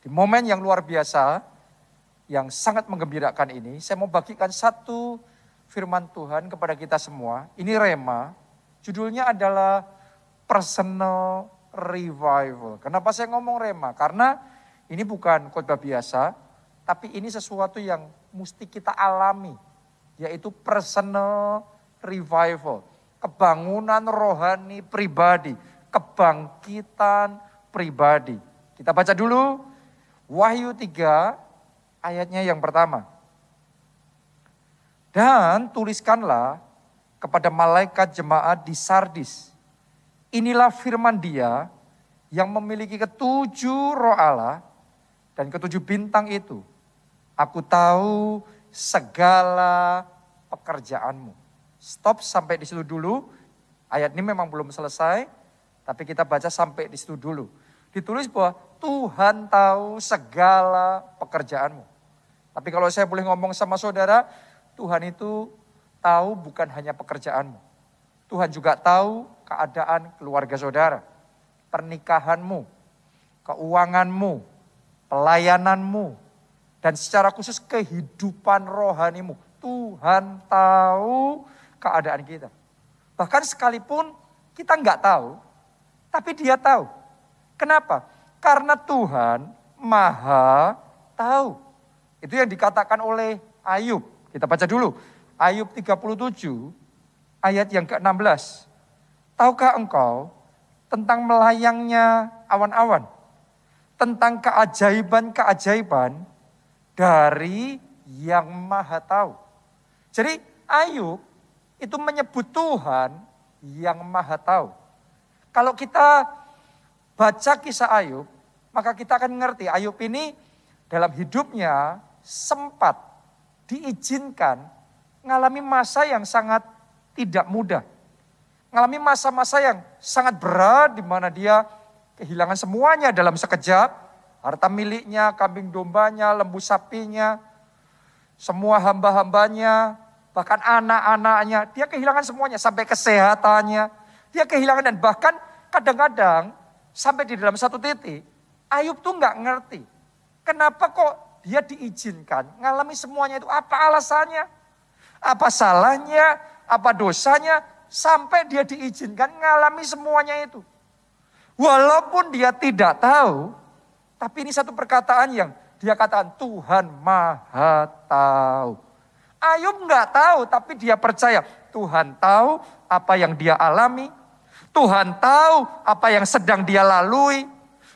Di momen yang luar biasa, yang sangat menggembirakan ini, saya mau bagikan satu firman Tuhan kepada kita semua. Ini rema, judulnya adalah personal revival. Kenapa saya ngomong rema? Karena ini bukan khotbah biasa, tapi ini sesuatu yang mesti kita alami, yaitu personal revival. Kebangunan rohani pribadi, kebangkitan pribadi. Kita baca dulu Wahyu 3 ayatnya yang pertama. Dan tuliskanlah kepada malaikat jemaat di Sardis. Inilah firman Dia yang memiliki ketujuh roh Allah dan ketujuh bintang itu. Aku tahu segala pekerjaanmu. Stop sampai di situ dulu. Ayat ini memang belum selesai, tapi kita baca sampai di situ dulu. Ditulis bahwa Tuhan tahu segala pekerjaanmu. Tapi kalau saya boleh ngomong sama saudara, Tuhan itu tahu bukan hanya pekerjaanmu. Tuhan juga tahu keadaan keluarga saudara, pernikahanmu, keuanganmu, pelayananmu, dan secara khusus kehidupan rohanimu. Tuhan tahu keadaan kita. Bahkan sekalipun kita nggak tahu, tapi Dia tahu. Kenapa? Karena Tuhan Maha tahu. Itu yang dikatakan oleh Ayub. Kita baca dulu. Ayub 37 ayat yang ke-16. Tahukah engkau tentang melayangnya awan-awan? Tentang keajaiban-keajaiban dari yang Maha tahu. Jadi Ayub itu menyebut Tuhan yang Maha tahu. Kalau kita baca kisah Ayub, maka kita akan mengerti Ayub ini dalam hidupnya sempat diizinkan mengalami masa yang sangat tidak mudah. Mengalami masa-masa yang sangat berat di mana dia kehilangan semuanya dalam sekejap. Harta miliknya, kambing dombanya, lembu sapinya, semua hamba-hambanya, bahkan anak-anaknya, dia kehilangan semuanya, sampai kesehatannya, dia kehilangan. Dan bahkan kadang-kadang sampai di dalam satu titik, Ayub tuh nggak ngerti, kenapa kok dia diizinkan ngalami semuanya itu, apa alasannya, apa salahnya, apa dosanya, sampai dia diizinkan ngalami semuanya itu. Walaupun dia tidak tahu, tapi ini satu perkataan yang dia katakan, Tuhan Maha tahu. Ayub nggak tahu, tapi dia percaya Tuhan tahu apa yang dia alami. Tuhan tahu apa yang sedang dia lalui.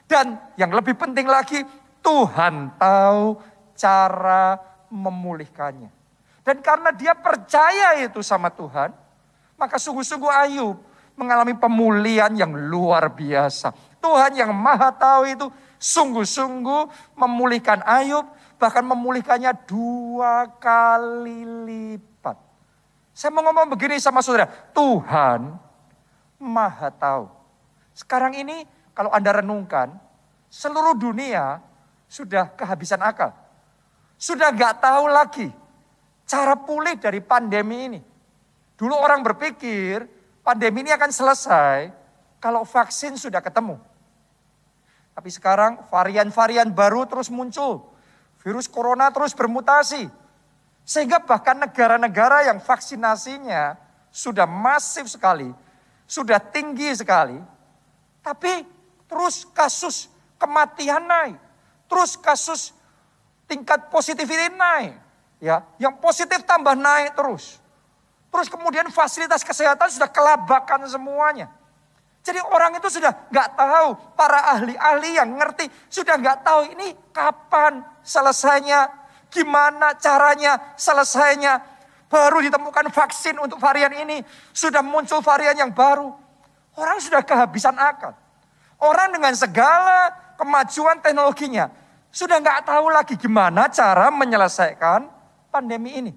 Dan yang lebih penting lagi, Tuhan tahu cara memulihkannya. Dan karena dia percaya itu sama Tuhan, maka sungguh-sungguh Ayub mengalami pemulihan yang luar biasa. Tuhan yang Maha tahu itu sungguh-sungguh memulihkan Ayub. Bahkan memulihkannya 2 kali lipat. Saya mau ngomong begini sama saudara. Tuhan Maha tahu. Sekarang ini kalau Anda renungkan, seluruh dunia sudah kehabisan akal. Sudah gak tahu lagi cara pulih dari pandemi ini. Dulu orang berpikir pandemi ini akan selesai kalau vaksin sudah ketemu. Tapi sekarang varian-varian baru terus muncul. Virus corona terus bermutasi. Sehingga bahkan negara-negara yang vaksinasinya sudah masif sekali, sudah tinggi sekali, tapi terus kasus kematian naik. Terus kasus tingkat positivity naik. Ya, yang positif tambah naik terus. Terus kemudian fasilitas kesehatan sudah kelabakan semuanya. Jadi orang itu sudah gak tahu, para ahli-ahli yang ngerti sudah gak tahu ini kapan selesainya, gimana caranya selesainya. Baru ditemukan vaksin untuk varian ini, sudah muncul varian yang baru. Orang sudah kehabisan akal. Orang dengan segala kemajuan teknologinya sudah gak tahu lagi gimana cara menyelesaikan pandemi ini.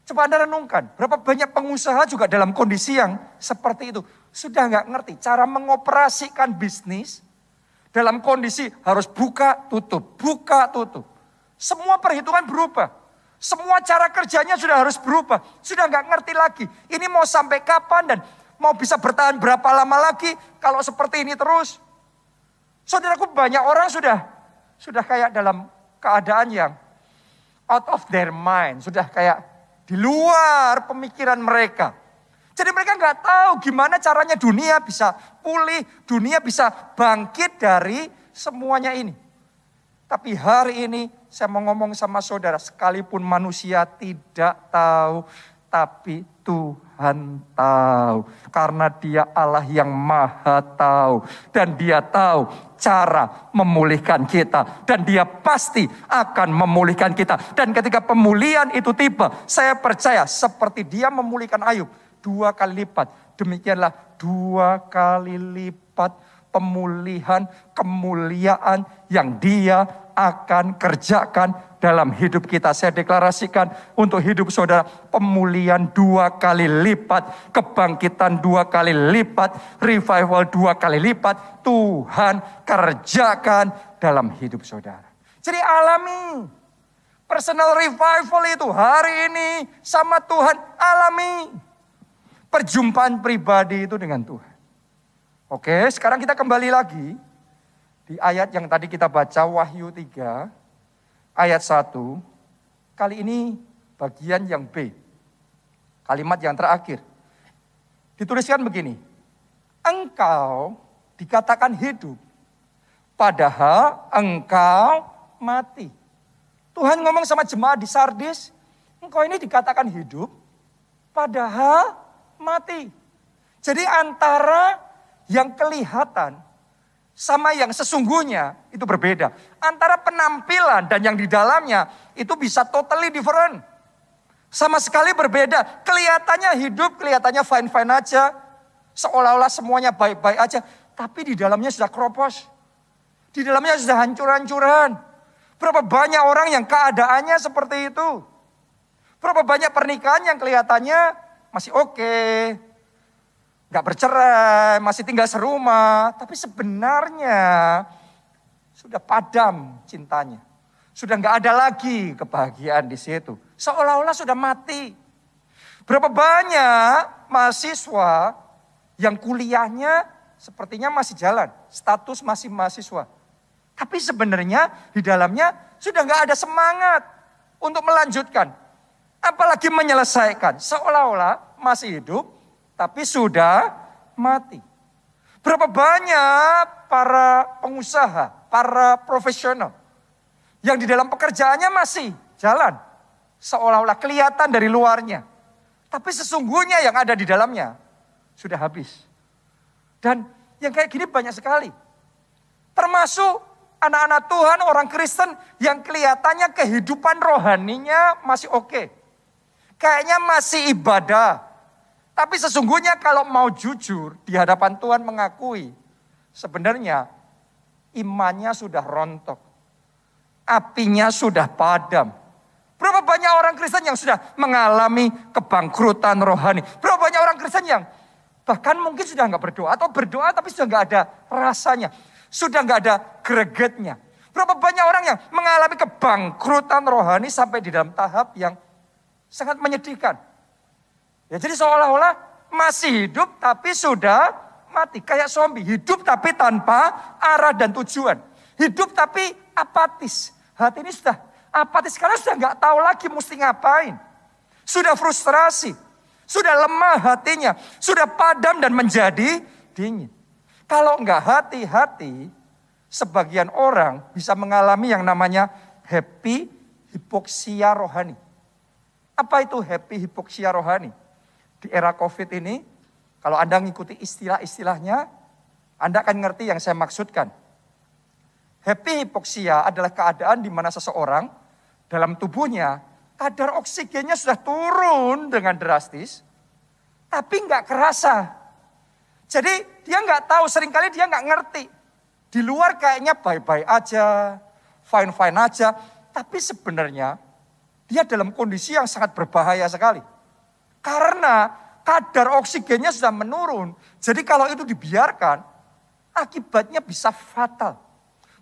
Coba Anda renungkan, berapa banyak pengusaha juga dalam kondisi yang seperti itu. Sudah nggak ngerti cara mengoperasikan bisnis dalam kondisi harus buka tutup. Semua perhitungan berubah. Semua cara kerjanya sudah harus berubah. Sudah nggak ngerti lagi. Ini mau sampai kapan dan mau bisa bertahan berapa lama lagi kalau seperti ini terus. Saudaraku, banyak orang sudah sudah kayak dalam keadaan yang out of their mind. Sudah kayak di luar pemikiran mereka. Jadi mereka nggak tahu gimana caranya dunia bisa pulih, dunia bisa bangkit dari semuanya ini. Tapi hari ini saya mau ngomong sama saudara, sekalipun manusia tidak tahu, tapi Tuhan tahu. Karena Dia Allah yang maha tahu. Dan Dia tahu cara memulihkan kita. Dan Dia pasti akan memulihkan kita. Dan ketika pemulihan itu tiba, saya percaya seperti Dia memulihkan Ayub 2 kali lipat. Demikianlah 2 kali lipat pemulihan, kemuliaan yang Dia akan kerjakan dalam hidup kita. Saya deklarasikan untuk hidup saudara, pemulihan 2 kali lipat, kebangkitan 2 kali lipat, revival 2 kali lipat, Tuhan kerjakan dalam hidup saudara. Jadi alami personal revival itu hari ini sama Tuhan, alami perjumpaan pribadi itu dengan Tuhan. Oke, sekarang kita kembali lagi di ayat yang tadi kita baca, Wahyu 3, ayat 1. Kali ini bagian yang B. Kalimat yang terakhir. Dituliskan begini. Engkau dikatakan hidup, padahal engkau mati. Tuhan ngomong sama jemaat di Sardis, engkau ini dikatakan hidup, padahal mati. Jadi antara yang kelihatan sama yang sesungguhnya itu berbeda. Antara penampilan dan yang di dalamnya itu bisa totally different. Sama sekali berbeda. Kelihatannya hidup, kelihatannya fine-fine aja. Seolah-olah semuanya baik-baik aja. Tapi di dalamnya sudah kropos. Di dalamnya sudah hancur-hancuran. Berapa banyak orang yang keadaannya seperti itu. Berapa banyak pernikahan yang kelihatannya masih oke. Gak bercerai, masih tinggal serumah. Tapi sebenarnya sudah padam cintanya. Sudah gak ada lagi kebahagiaan di situ. Seolah-olah sudah mati. Berapa banyak mahasiswa yang kuliahnya sepertinya masih jalan. Status masih mahasiswa. Tapi sebenarnya di dalamnya sudah gak ada semangat untuk melanjutkan. Apalagi menyelesaikan. Seolah-olah masih hidup. Tapi sudah mati. Berapa banyak para pengusaha, para profesional yang di dalam pekerjaannya masih jalan. Seolah-olah kelihatan dari luarnya. Tapi sesungguhnya yang ada di dalamnya sudah habis. Dan yang kayak gini banyak sekali. Termasuk anak-anak Tuhan, orang Kristen yang kelihatannya kehidupan rohaninya masih oke. Kayaknya masih ibadah. Tapi sesungguhnya kalau mau jujur di hadapan Tuhan mengakui sebenarnya imannya sudah rontok. Apinya sudah padam. Berapa banyak orang Kristen yang sudah mengalami kebangkrutan rohani. Berapa banyak orang Kristen yang bahkan mungkin sudah nggak berdoa. Atau berdoa tapi sudah nggak ada rasanya. Sudah nggak ada gregetnya. Berapa banyak orang yang mengalami kebangkrutan rohani sampai di dalam tahap yang sangat menyedihkan. Ya, jadi seolah-olah masih hidup tapi sudah mati. Kayak zombie. Hidup tapi tanpa arah dan tujuan. Hidup tapi apatis. Hati ini sudah apatis karena sudah nggak tahu lagi mesti ngapain. Sudah frustrasi. Sudah lemah hatinya. Sudah padam dan menjadi dingin. Kalau nggak hati-hati, sebagian orang bisa mengalami yang namanya happy hipoksia rohani. Apa itu happy hipoksia rohani? Di era COVID ini, kalau Anda mengikuti istilah-istilahnya, Anda akan ngerti yang saya maksudkan. Happy hipoksia adalah keadaan di mana seseorang dalam tubuhnya kadar oksigennya sudah turun dengan drastis, tapi nggak kerasa. Jadi dia nggak tahu, seringkali dia nggak ngerti. Di luar kayaknya baik-baik aja, fine-fine aja, tapi sebenarnya dia dalam kondisi yang sangat berbahaya sekali. Karena kadar oksigennya sudah menurun. Jadi kalau itu dibiarkan, akibatnya bisa fatal.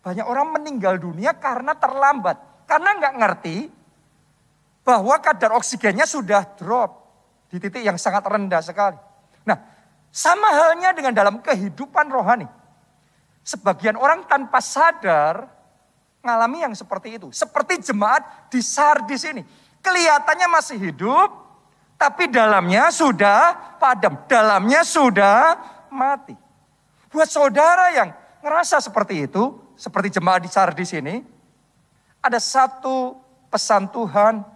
Banyak orang meninggal dunia karena terlambat. Karena nggak ngerti bahwa kadar oksigennya sudah drop di titik yang sangat rendah sekali. Nah, sama halnya dengan dalam kehidupan rohani. Sebagian orang tanpa sadar ngalami yang seperti itu. Seperti jemaat di Sardis ini. Kelihatannya masih hidup, tapi dalamnya sudah padam. Dalamnya sudah mati. Buat saudara yang ngerasa seperti itu, seperti jemaat di Sardis ini, ada satu pesan Tuhan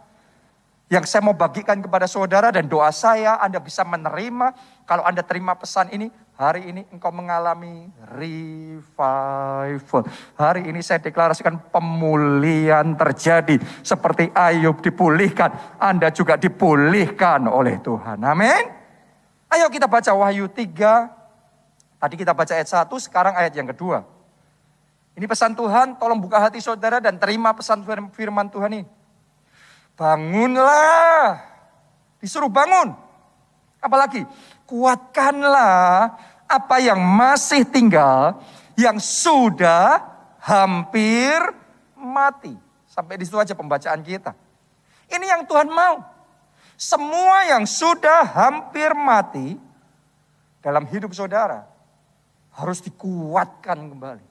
yang saya mau bagikan kepada saudara dan doa saya Anda bisa menerima. Kalau Anda terima pesan ini, hari ini engkau mengalami revival. Hari ini saya deklarasikan pemulihan terjadi. Seperti Ayub dipulihkan, Anda juga dipulihkan oleh Tuhan. Amin. Ayo kita baca Wahyu 3. Tadi kita baca ayat 1, sekarang ayat yang kedua. Ini pesan Tuhan, tolong buka hati saudara dan terima pesan firman Tuhan ini. Bangunlah, disuruh bangun. Apalagi, kuatkanlah apa yang masih tinggal, yang sudah hampir mati. Sampai di situ aja pembacaan kita. Ini yang Tuhan mau. Semua yang sudah hampir mati dalam hidup saudara harus dikuatkan kembali.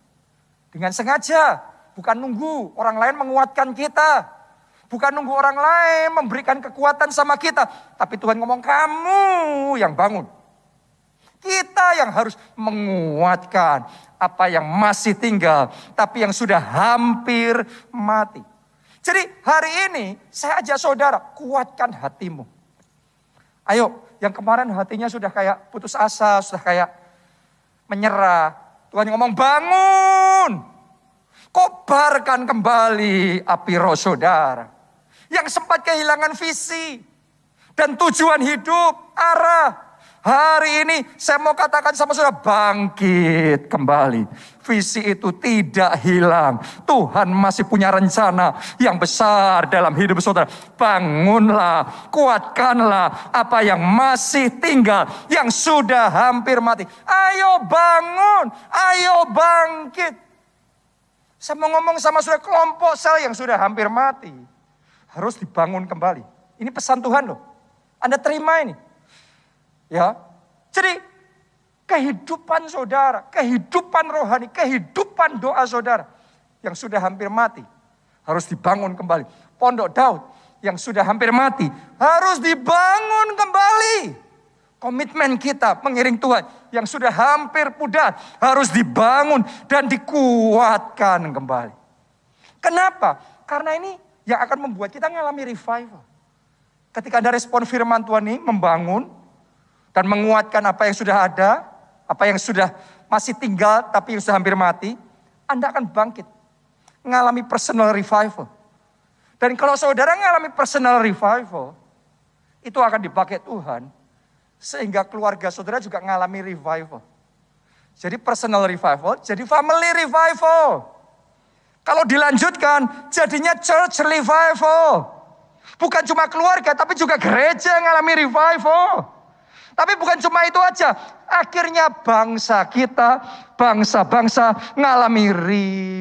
Dengan sengaja, bukan nunggu orang lain menguatkan kita. Bukan nunggu orang lain memberikan kekuatan sama kita. Tapi Tuhan ngomong kamu yang bangun. Kita yang harus menguatkan apa yang masih tinggal. Tapi yang sudah hampir mati. Jadi hari ini saya ajak saudara kuatkan hatimu. Ayo yang kemarin hatinya sudah kayak putus asa. Sudah kayak menyerah. Tuhan ngomong bangun. Kobarkan kembali api roh saudara. Yang sempat kehilangan visi dan tujuan hidup, arah. Hari ini saya mau katakan sama saudara, bangkit kembali. Visi itu tidak hilang. Tuhan masih punya rencana yang besar dalam hidup saudara. Bangunlah, kuatkanlah apa yang masih tinggal, yang sudah hampir mati. Ayo bangun, ayo bangkit. Saya mau ngomong sama saudara, kelompok sel yang sudah hampir mati harus dibangun kembali. Ini pesan Tuhan loh. Anda terima ini. Ya. Jadi kehidupan saudara, kehidupan rohani, kehidupan doa saudara yang sudah hampir mati harus dibangun kembali. Pondok Daud yang sudah hampir mati harus dibangun kembali. Komitmen kita mengiring Tuhan yang sudah hampir pudar harus dibangun dan dikuatkan kembali. Kenapa? Karena ini yang akan membuat kita mengalami revival. Ketika Anda respon firman Tuhan ini, membangun dan menguatkan apa yang sudah ada, apa yang sudah masih tinggal tapi yang sudah hampir mati, Anda akan bangkit. Mengalami personal revival. Dan kalau saudara mengalami personal revival, itu akan dipakai Tuhan, sehingga keluarga saudara juga mengalami revival. Jadi personal revival, jadi family revival. Kalau dilanjutkan, jadinya church revival. Bukan cuma keluarga, tapi juga gereja ngalami revival. Tapi bukan cuma itu aja. Akhirnya bangsa kita, bangsa-bangsa ngalami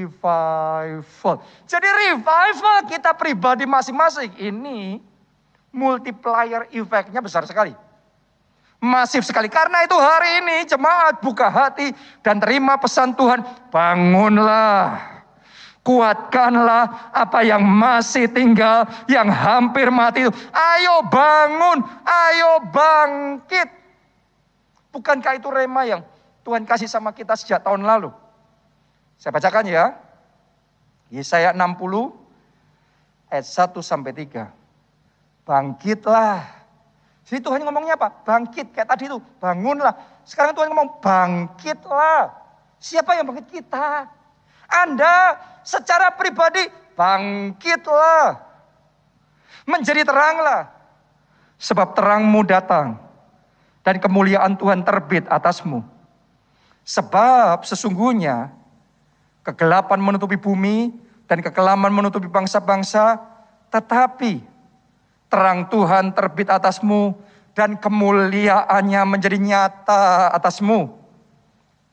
revival. Jadi revival kita pribadi masing-masing ini multiplier efeknya besar sekali. Masif sekali. Karena itu hari ini jemaat buka hati dan terima pesan Tuhan. Bangunlah. Kuatkanlah apa yang masih tinggal, yang hampir mati itu. Ayo bangun, ayo bangkit. Bukankah itu rema yang Tuhan kasih sama kita sejak tahun lalu? Saya bacakan ya. Yesaya 60 ayat 1-3. Bangkitlah. Jadi Tuhan ngomongnya apa? Bangkit, kayak tadi itu, bangunlah. Sekarang Tuhan ngomong bangkitlah. Siapa yang bangkit? Kita. Anda secara pribadi bangkitlah. Menjadi teranglah. Sebab terangmu datang. Dan kemuliaan Tuhan terbit atasmu. Sebab sesungguhnya kegelapan menutupi bumi dan kekelaman menutupi bangsa-bangsa. Tetapi terang Tuhan terbit atasmu dan kemuliaannya menjadi nyata atasmu.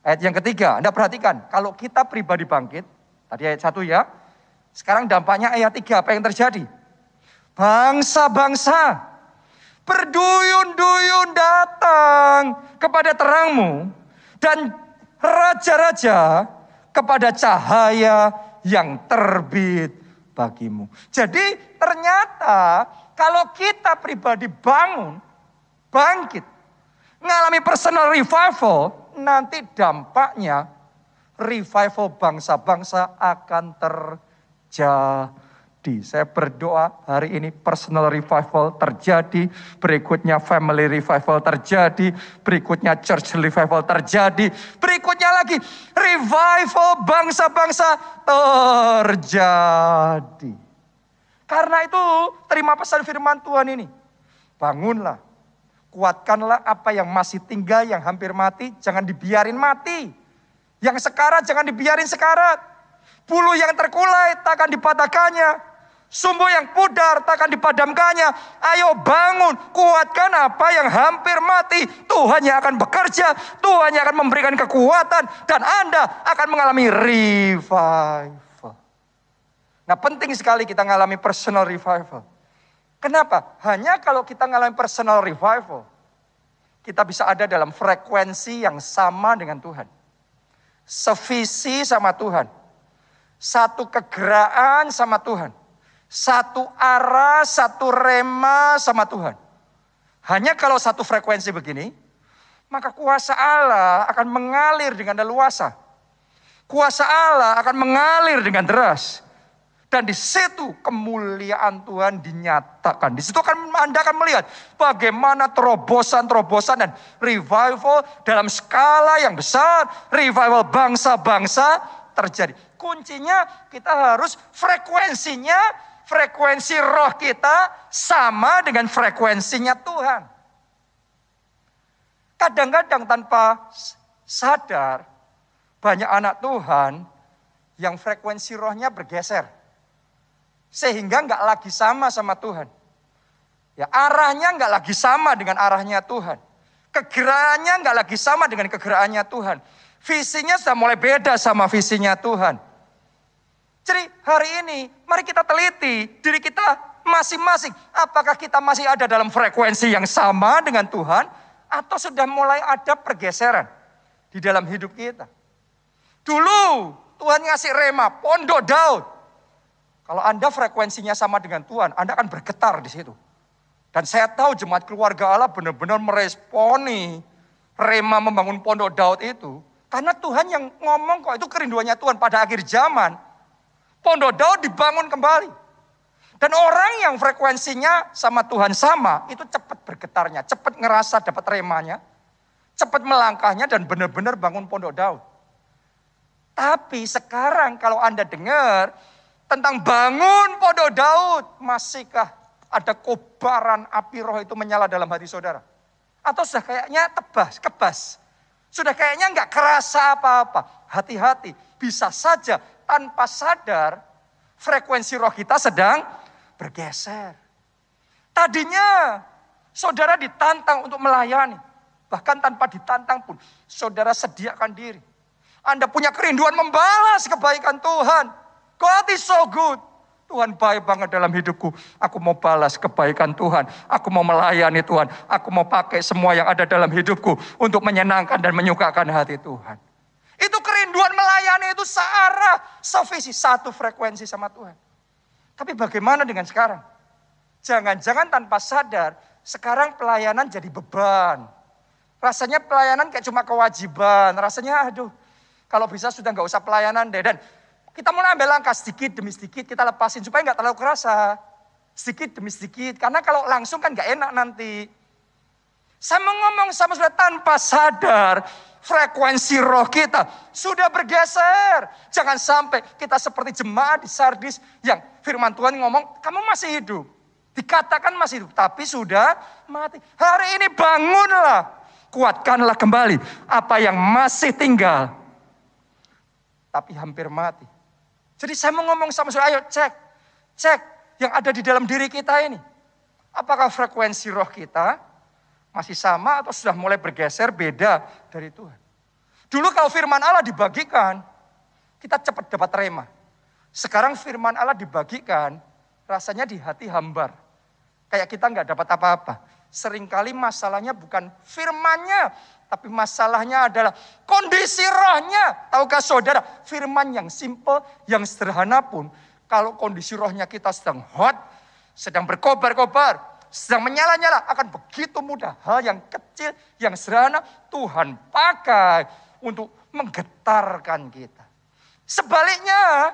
Ayat yang ketiga, Anda perhatikan, kalau kita pribadi bangkit, tadi ayat 1 ya, sekarang dampaknya ayat 3, apa yang terjadi? Bangsa-bangsa berduyun-duyun datang kepada terangmu, dan raja-raja kepada cahaya yang terbit bagimu. Jadi ternyata kalau kita pribadi bangkit, ngalami personal revival, nanti dampaknya revival bangsa-bangsa akan terjadi. Saya berdoa hari ini personal revival terjadi, berikutnya family revival terjadi, berikutnya church revival terjadi, berikutnya lagi revival bangsa-bangsa terjadi. Karena itu terima pesan firman Tuhan ini. Bangunlah, kuatkanlah apa yang masih tinggal, yang hampir mati, jangan dibiarin mati. Yang sekarat jangan dibiarin sekarat. Bulu yang terkulai takkan dipatahkannya. Sumbu yang pudar takkan dipadamkannya. Ayo bangun, kuatkan apa yang hampir mati. Tuhan yang akan bekerja, Tuhan yang akan memberikan kekuatan, dan Anda akan mengalami revival. Nah, penting sekali kita mengalami personal revival. Kenapa? Hanya kalau kita mengalami personal revival, kita bisa ada dalam frekuensi yang sama dengan Tuhan. Sevisi sama Tuhan. Satu kegeraan sama Tuhan. Satu arah, satu rema sama Tuhan. Hanya kalau satu frekuensi begini, maka kuasa Allah akan mengalir dengan leluasa. Kuasa Allah akan mengalir dengan deras. Dan di situ kemuliaan Tuhan dinyatakan. Di situ Anda akan melihat bagaimana terobosan-terobosan dan revival dalam skala yang besar. Revival bangsa-bangsa terjadi. Kuncinya kita harus frekuensi roh kita sama dengan frekuensinya Tuhan. Kadang-kadang tanpa sadar, banyak anak Tuhan yang frekuensi rohnya bergeser. Sehingga nggak lagi sama Tuhan. Ya, arahnya nggak lagi sama dengan arahnya Tuhan. Kegeraannya nggak lagi sama dengan kegeraannya Tuhan. Visinya sudah mulai beda sama visinya Tuhan. Jadi hari ini mari kita teliti diri kita masing-masing. Apakah kita masih ada dalam frekuensi yang sama dengan Tuhan, atau sudah mulai ada pergeseran di dalam hidup kita. Dulu Tuhan ngasih rema, pondok Daud. Kalau Anda frekuensinya sama dengan Tuhan, Anda akan bergetar di situ. Dan saya tahu jemaat keluarga Allah benar-benar meresponi rema membangun pondok Daud itu. Karena Tuhan yang ngomong kok, itu kerinduannya Tuhan pada akhir zaman. Pondok Daud dibangun kembali. Dan orang yang frekuensinya sama Tuhan sama, itu cepat bergetarnya, cepat ngerasa dapat remanya, cepat melangkahnya dan benar-benar bangun pondok Daud. Tapi sekarang kalau Anda dengar tentang bangun pondok Daud, masihkah ada kobaran api roh itu menyala dalam hati saudara? Atau sudah kayaknya kebas? Sudah kayaknya nggak kerasa apa-apa? Hati-hati, bisa saja tanpa sadar frekuensi roh kita sedang bergeser. Tadinya saudara ditantang untuk melayani. Bahkan tanpa ditantang pun saudara sediakan diri. Anda punya kerinduan membalas kebaikan Tuhan. God is so good. Tuhan baik banget dalam hidupku. Aku mau balas kebaikan Tuhan. Aku mau melayani Tuhan. Aku mau pakai semua yang ada dalam hidupku untuk menyenangkan dan menyukakan hati Tuhan. Itu kerinduan melayani itu searah, sevisi, satu frekuensi sama Tuhan. Tapi bagaimana dengan sekarang? Jangan-jangan tanpa sadar, sekarang pelayanan jadi beban. Rasanya pelayanan kayak cuma kewajiban. Rasanya kalau bisa sudah gak usah pelayanan deh. Dan kita mulai ambil langkah sedikit demi sedikit, kita lepasin supaya gak terlalu kerasa. Sedikit demi sedikit, karena kalau langsung kan gak enak nanti. Saya mau ngomong sama saudara tanpa sadar, frekuensi roh kita sudah bergeser. Jangan sampai kita seperti jemaat di Sardis yang firman Tuhan ngomong, kamu masih hidup. Dikatakan masih hidup, tapi sudah mati. Hari ini bangunlah, kuatkanlah kembali apa yang masih tinggal, tapi hampir mati. Jadi saya mau ngomong sama saudara, ayo cek yang ada di dalam diri kita ini. Apakah frekuensi roh kita masih sama atau sudah mulai bergeser beda dari Tuhan? Dulu kalau firman Allah dibagikan, kita cepat dapat rema. Sekarang firman Allah dibagikan, rasanya di hati hambar. Kayak kita nggak dapat apa-apa. Seringkali masalahnya bukan firmannya, tapi masalahnya adalah kondisi rohnya. Tahukah saudara, firman yang simple, yang sederhana pun, kalau kondisi rohnya kita sedang hot, sedang berkobar-kobar, sedang menyala-nyala, akan begitu mudah. Hal yang kecil, yang sederhana, Tuhan pakai untuk menggetarkan kita. Sebaliknya,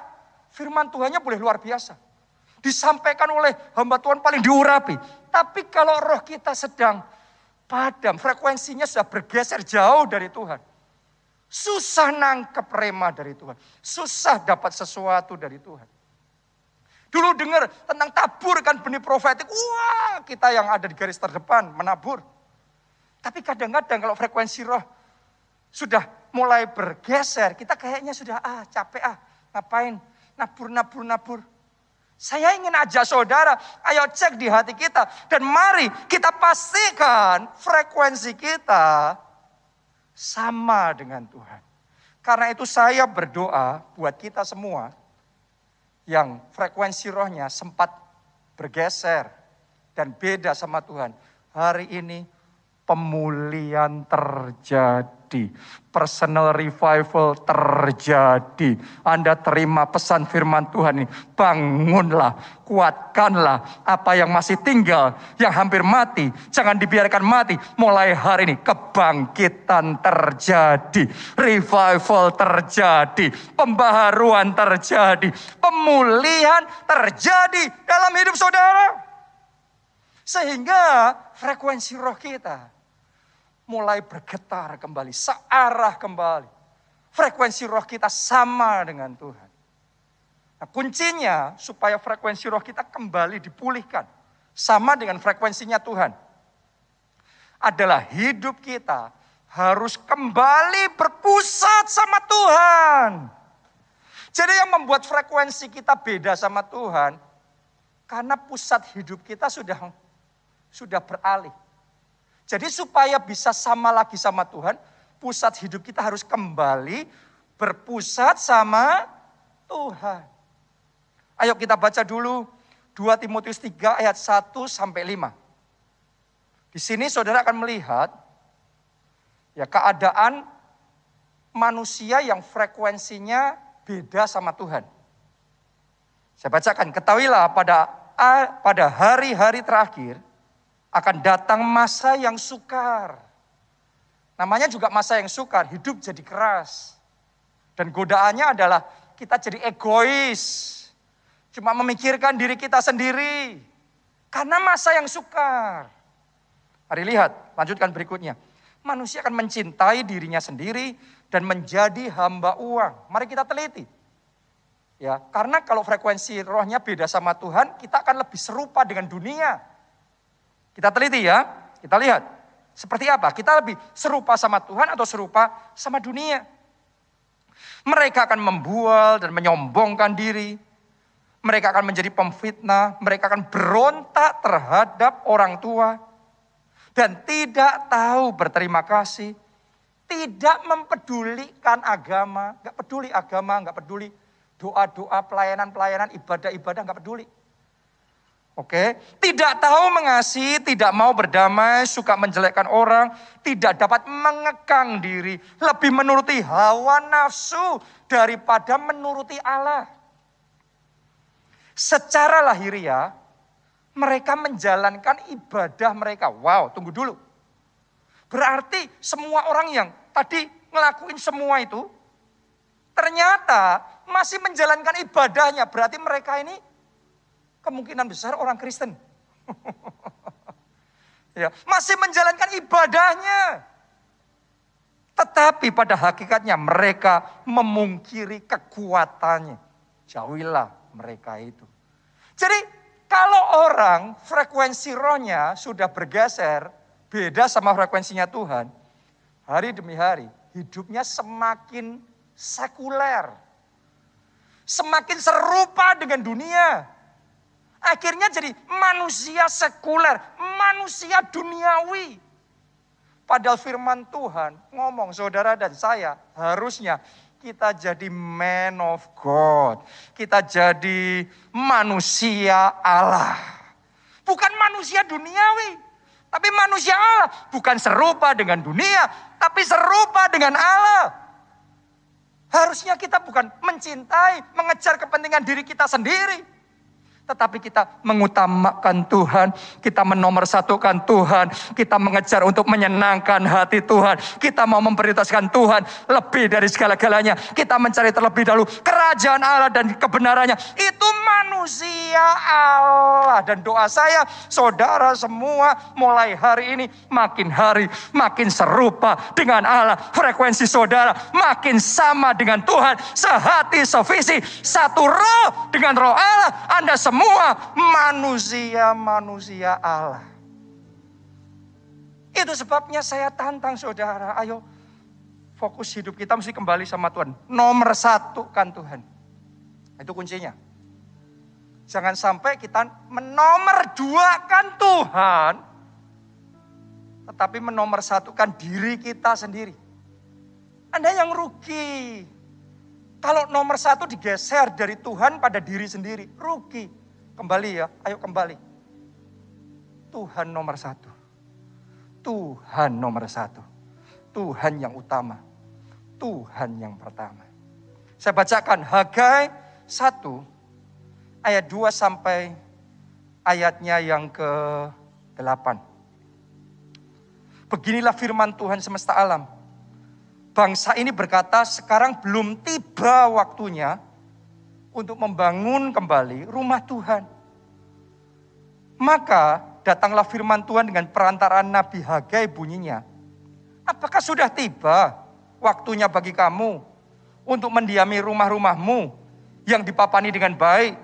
firman Tuhannya boleh luar biasa. Disampaikan oleh hamba Tuhan paling diurapi. Tapi kalau roh kita sedang padam, frekuensinya sudah bergeser jauh dari Tuhan. Susah nangkep rema dari Tuhan. Susah dapat sesuatu dari Tuhan. Dulu dengar tentang taburkan benih profetik. Wah, kita yang ada di garis terdepan menabur. Tapi kadang-kadang kalau frekuensi roh sudah mulai bergeser, kita kayaknya sudah capek ngapain nabur. Saya ingin ajak saudara, ayo cek di hati kita. Dan mari kita pastikan frekuensi kita sama dengan Tuhan. Karena itu saya berdoa buat kita semua yang frekuensi rohnya sempat bergeser dan beda sama Tuhan. Hari ini pemulihan terjadi. Personal revival terjadi. Anda terima pesan firman Tuhan ini. Bangunlah, kuatkanlah apa yang masih tinggal, yang hampir mati. Jangan dibiarkan mati. Mulai hari ini kebangkitan terjadi. Revival terjadi. Pembaharuan terjadi. Pemulihan terjadi dalam hidup saudara. Sehingga frekuensi roh kita mulai bergetar kembali, searah kembali. Frekuensi roh kita sama dengan Tuhan. Nah, kuncinya supaya frekuensi roh kita kembali dipulihkan, sama dengan frekuensinya Tuhan, adalah hidup kita harus kembali berpusat sama Tuhan. Jadi yang membuat frekuensi kita beda sama Tuhan, karena pusat hidup kita sudah beralih. Jadi supaya bisa sama lagi sama Tuhan, pusat hidup kita harus kembali berpusat sama Tuhan. Ayo kita baca dulu 2 Timotius 3 ayat 1 sampai 5. Di sini saudara akan melihat ya keadaan manusia yang frekuensinya beda sama Tuhan. Saya bacakan, ketahuilah pada hari-hari terakhir akan datang masa yang sukar. Namanya juga masa yang sukar, hidup jadi keras. Dan godaannya adalah kita jadi egois. Cuma memikirkan diri kita sendiri. Karena masa yang sukar. Mari lihat, lanjutkan berikutnya. Manusia akan mencintai dirinya sendiri dan menjadi hamba uang. Mari kita teliti. Ya, karena kalau frekuensi rohnya beda sama Tuhan, kita akan lebih serupa dengan dunia. Kita teliti ya, kita lihat. Seperti apa? Kita lebih serupa sama Tuhan atau serupa sama dunia? Mereka akan membual dan menyombongkan diri. Mereka akan menjadi pemfitnah. Mereka akan berontak terhadap orang tua. Dan tidak tahu berterima kasih. Tidak mempedulikan agama. Gak peduli doa-doa, pelayanan-pelayanan, ibadah-ibadah, gak peduli. Oke, tidak tahu mengasihi, tidak mau berdamai, suka menjelekkan orang, tidak dapat mengekang diri, lebih menuruti hawa nafsu daripada menuruti Allah. Secara lahiriah, mereka menjalankan ibadah mereka. Wow, tunggu dulu. Berarti semua orang yang tadi ngelakuin semua itu, ternyata masih menjalankan ibadahnya. Berarti mereka ini kemungkinan besar orang Kristen. Ya, masih menjalankan ibadahnya. Tetapi pada hakikatnya mereka memungkiri kekuatannya. Jauhilah mereka itu. Jadi kalau orang frekuensi rohnya sudah bergeser, beda sama frekuensinya Tuhan, hari demi hari hidupnya semakin sekuler. Semakin serupa dengan dunia. Akhirnya jadi manusia sekuler, manusia duniawi. Padahal firman Tuhan ngomong saudara dan saya harusnya kita jadi man of God. Kita jadi manusia Allah. Bukan manusia duniawi. Tapi manusia Allah bukan serupa dengan dunia, tapi serupa dengan Allah. Harusnya kita bukan mencintai, mengejar kepentingan diri kita sendiri. Tetapi kita mengutamakan Tuhan, kita menomorsatukan Tuhan, kita mengejar untuk menyenangkan hati Tuhan. Kita mau memprioritaskan Tuhan lebih dari segala-galanya. Kita mencari terlebih dahulu kerajaan Allah dan kebenarannya. Itu manusia Allah. Dan doa saya, saudara semua mulai hari ini makin hari makin serupa dengan Allah. Frekuensi saudara makin sama dengan Tuhan. Sehati, sevisi, satu roh dengan roh Allah. Anda semua manusia Allah. Itu sebabnya saya tantang saudara, ayo fokus hidup kita mesti kembali sama Tuhan. Nomor satu kan Tuhan. Itu kuncinya. Jangan sampai kita menomorduakan Tuhan, tetapi menomorsatukan diri kita sendiri. Anda yang rugi. Kalau nomor satu digeser dari Tuhan pada diri sendiri, rugi. Kembali ya, ayo kembali. Tuhan nomor satu. Tuhan nomor satu. Tuhan yang utama. Tuhan yang pertama. Saya bacakan Hagai 1 ayat 2 sampai ayatnya yang ke-8. Beginilah firman Tuhan semesta alam. Bangsa ini berkata, sekarang belum tiba waktunya untuk membangun kembali rumah Tuhan. Maka datanglah firman Tuhan dengan perantaraan Nabi Hagai bunyinya. Apakah sudah tiba waktunya bagi kamu untuk mendiami rumah-rumahmu yang dipapani dengan baik,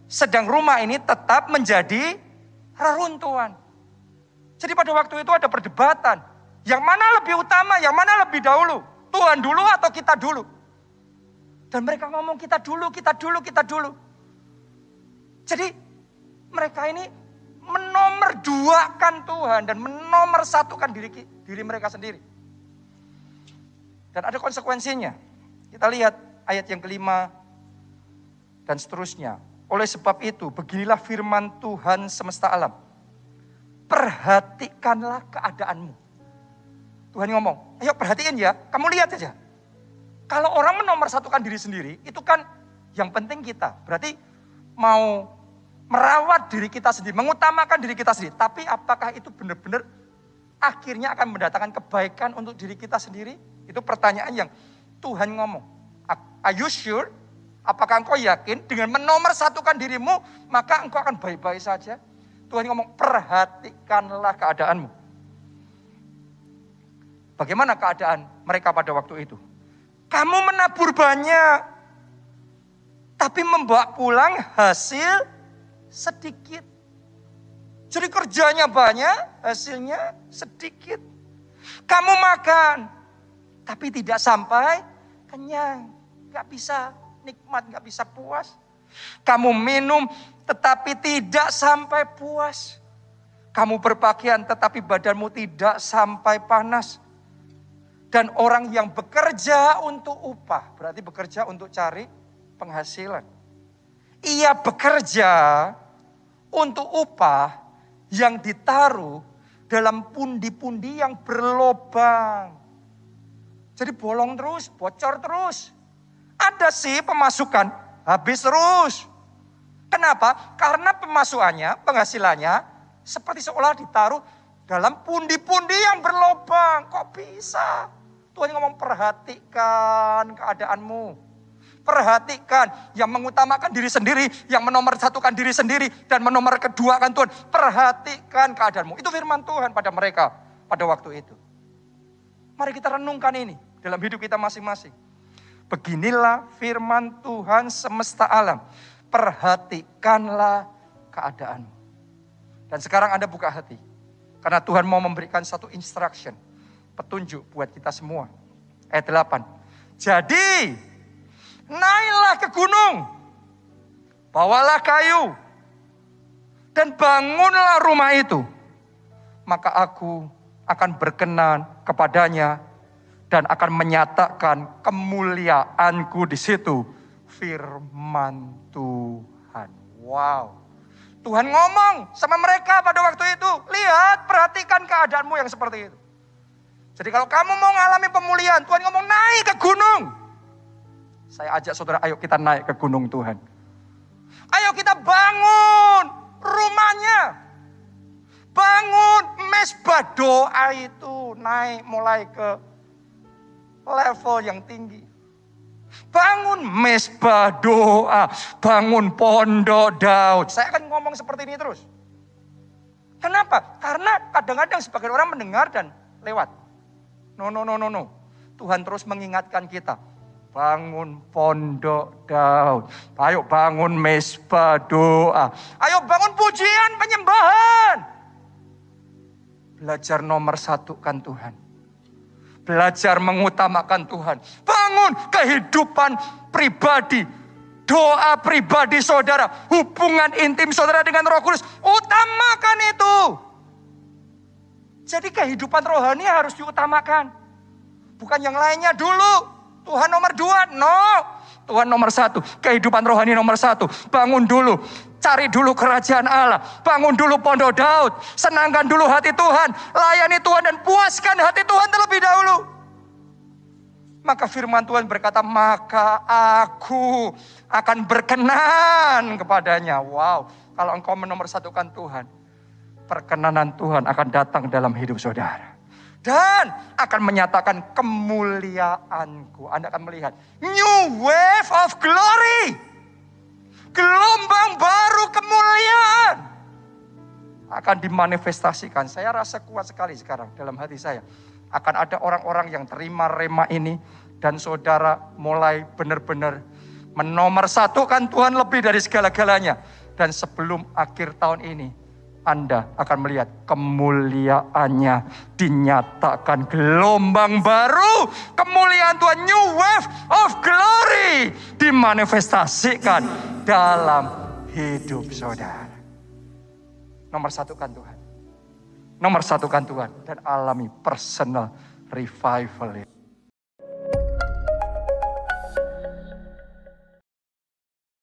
sedang rumah ini tetap menjadi reruntuhan. Jadi pada waktu itu ada perdebatan. Yang mana lebih utama, yang mana lebih dahulu? Tuhan dulu atau kita dulu? Dan mereka ngomong kita dulu. Jadi mereka ini menomorduakan Tuhan dan menomorsatukan diri mereka sendiri. Dan ada konsekuensinya. Kita lihat ayat yang kelima dan seterusnya. Oleh sebab itu, beginilah firman Tuhan semesta alam. Perhatikanlah keadaanmu. Tuhan ngomong, ayo perhatiin ya, kamu lihat aja. Kalau orang menomorsatukan diri sendiri, itu kan yang penting kita. Berarti mau merawat diri kita sendiri, mengutamakan diri kita sendiri. Tapi apakah itu benar-benar akhirnya akan mendatangkan kebaikan untuk diri kita sendiri? Itu pertanyaan yang Tuhan ngomong. Are you sure? Apakah engkau yakin dengan menomorsatukan dirimu, maka engkau akan baik-baik saja? Tuhan ngomong, perhatikanlah keadaanmu. Bagaimana keadaan mereka pada waktu itu? Kamu menabur banyak, tapi membawa pulang hasil sedikit. Jadi kerjanya banyak, hasilnya sedikit. Kamu makan, tapi tidak sampai kenyang. Gak bisa nikmat, gak bisa puas. Kamu minum, tetapi tidak sampai puas. Kamu berpakaian, tetapi badanmu tidak sampai panas. Dan orang yang bekerja untuk upah, berarti bekerja untuk cari penghasilan. Ia bekerja untuk upah yang ditaruh dalam pundi-pundi yang berlobang. Jadi bolong terus, bocor terus. Ada sih pemasukan, habis terus. Kenapa? Karena pemasukannya, penghasilannya seperti seolah ditaruh dalam pundi-pundi yang berlobang. Kok bisa? Tuhan ngomong, perhatikan keadaanmu. Perhatikan yang mengutamakan diri sendiri, yang menomorsatukan diri sendiri, dan menomorkeduakan Tuhan. Perhatikan keadaanmu. Itu firman Tuhan pada mereka pada waktu itu. Mari kita renungkan ini dalam hidup kita masing-masing. Beginilah firman Tuhan semesta alam. Perhatikanlah keadaanmu. Dan sekarang Anda buka hati. Karena Tuhan mau memberikan satu instruction. Petunjuk buat kita semua. Ayat 8. Jadi, naiklah ke gunung. Bawalah kayu. Dan bangunlah rumah itu. Maka aku akan berkenan kepadanya. Dan akan menyatakan kemuliaanku di situ. Firman Tuhan. Wow. Tuhan ngomong sama mereka pada waktu itu. Lihat, perhatikan keadaanmu yang seperti itu. Jadi kalau kamu mau ngalami pemulihan, Tuhan ngomong naik ke gunung. Saya ajak saudara, ayo kita naik ke gunung Tuhan. Ayo kita bangun rumahnya. Bangun mesbah doa itu naik mulai ke level yang tinggi. Bangun mesbah doa, bangun pondok Daud. Saya akan ngomong seperti ini terus. Kenapa? Karena kadang-kadang sebagian orang mendengar dan lewat. No. Tuhan terus mengingatkan kita. Bangun pondok Daud. Ayo bangun mesbah doa. Ayo bangun pujian penyembahan. Belajar nomor satu kan Tuhan. Belajar mengutamakan Tuhan. Bangun kehidupan pribadi. Doa pribadi saudara. Hubungan intim saudara dengan Roh Kudus. Utamakan itu. Jadi kehidupan rohani harus diutamakan. Bukan yang lainnya dulu. Tuhan nomor 2. No. Tuhan nomor 1. Kehidupan rohani nomor 1. Bangun dulu. Cari dulu kerajaan Allah. Bangun dulu pondok Daud. Senangkan dulu hati Tuhan. Layani Tuhan dan puaskan hati Tuhan terlebih dahulu. Maka firman Tuhan berkata, maka aku akan berkenan kepadanya. Wow, kalau engkau menomorsatukan Tuhan, perkenanan Tuhan akan datang dalam hidup saudara. Dan akan menyatakan kemuliaanku. Anda akan melihat new wave of glory. Gelombang baru kemuliaan akan dimanifestasikan. Saya rasa kuat sekali sekarang dalam hati saya. Akan ada orang-orang yang terima rema ini. Dan saudara mulai benar-benar menomorsatukan Tuhan lebih dari segala-galanya. Dan sebelum akhir tahun ini, Anda akan melihat kemuliaannya dinyatakan. Gelombang baru kemuliaan Tuhan, new wave of glory dimanifestasikan dalam hidup saudara. Nomor satukan Tuhan. Nomor satukan Tuhan dan alami personal revival.